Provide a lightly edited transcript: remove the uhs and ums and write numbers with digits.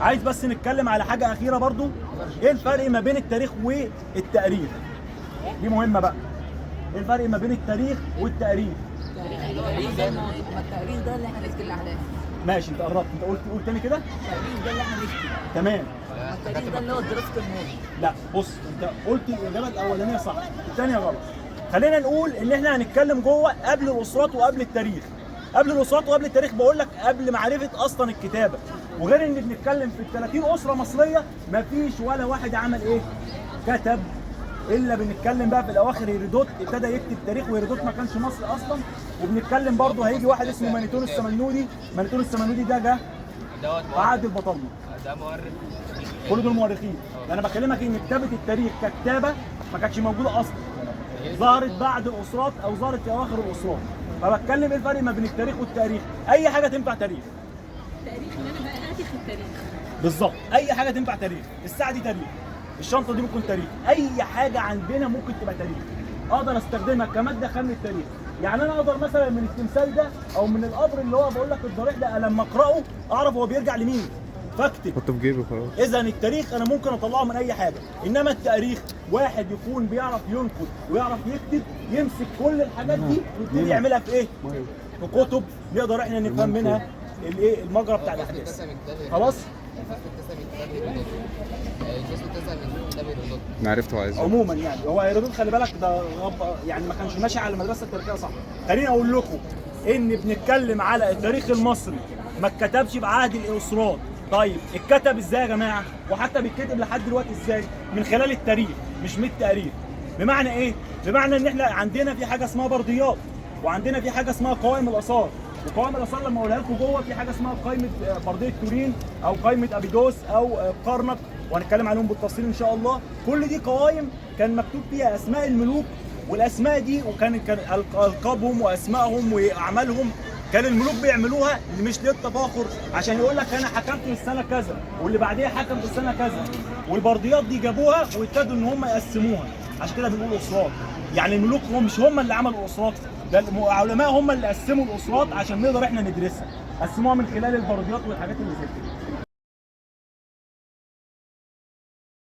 عايز بس نتكلم على حاجه اخيره برضو، ايه الفرق ما بين التاريخ والتاريخ؟ دي مهمه بقى. ايه الفرق ما بين التاريخ والتاريخ؟ التاريخ ده اللي احنا نحكي عليه. ماشي، انت قربت. انت قول تاني كده. التاريخ ده اللي احنا نحكي. تمام. التاريخ ده اللي هو دراسه الماضي. لا بص، انت قلت الاجابه الاولانيه صح، الثانيه غلط. خلينا نقول ان احنا هنتكلم جوه قبل الاسرات وقبل التاريخ. قبل الاسرات وقبل التاريخ بقول لك قبل معرفه اصلا الكتابه، وغير ان بنتكلم في ال 30 اسره مصريه مفيش ولا واحد عمل ايه؟ كتب. الا بنتكلم بقى في الاواخر هيرودوت ابتدى يكتب تاريخ، وهيرودوت ما كانش مصري اصلا. وبنتكلم برضه هيجي واحد اسمه مانيتون السمنودي. مانيتون السمنودي ده جه عهد البطالمه. ده مؤرخ. كل دول مؤرخين. انا بكلمك ان كتابه التاريخ ككتابه ما كانتش موجوده اصلا، ظهرت بعد الاسرات او ظهرت في اواخر الاسرات. فبتكلم ايه الفرق ما بين التاريخ والتاريخ؟ اي حاجه تنفع تاريخ. تاريخ ان انا بقى ناتي في التاريخ. بالظبط، اي حاجه تنفع تاريخ. الساعه دي تاريخ، الشنطه دي ممكن تاريخ، اي حاجه عندنا ممكن تبقى تاريخ. اقدر استخدمها كماده خام للتاريخ. يعني انا اقدر مثلا من التمثال ده او من القبر اللي هو بقول لك الضريح ده لما اقراه اعرف هو بيرجع لمين، فاكتب. حطه في جيبه خلاص. اذا التاريخ انا ممكن اطلعه من اي حاجه، انما التاريخ واحد يكون بيعرف ينقد ويعرف يكتب، يمسك كل الحاجات دي ويبتدي يعملها في ايه؟ في كتب نقدر احنا نفهم منها الايه المجرى بتاع الاحداث. خلاص؟ انا عرفته عايز. عموما يعني هو هيرودوت خلي بالك ده يعني ما كانش ماشي على المدرسه التاريخيه صح. خليني اقول لكم ان بنتكلم على التاريخ المصري ما اتكتبش بعهد الاسرات. طيب اتكتب ازاي يا جماعه؟ وحتى بيتكتب لحد دلوقتي ازاي؟ من خلال التاريخ مش من التاريخ. بمعنى ايه؟ بمعنى ان احنا عندنا في حاجه اسمها برديات، وعندنا في حاجه اسمها قوائم الاثار. وقوائم الاثار لما اقولها لكم جوه في حاجه اسمها قائمه برديه تورين او قائمه ابيدوس او قرنك، وهنتكلم عليهم بالتفصيل ان شاء الله. كل دي قوائم كان مكتوب فيها اسماء الملوك، والاسماء دي وكان القابهم واسمائهم واعمالهم كان الملوك بيعملوها مش للتفاخر، عشان يقول لك انا حكمت في السنه كذا واللي بعديها حكم في السنه كذا. والبرديات دي جابوها وابتدوا ان هم يقسموها، عشان كده بنقول اسرات. يعني الملوك هم مش هم اللي عملوا الاسرات، ده العلماء هم اللي قسموا الاسرات عشان نقدر احنا ندرسها. قسموها من خلال البرديات والحاجات اللي زي كده.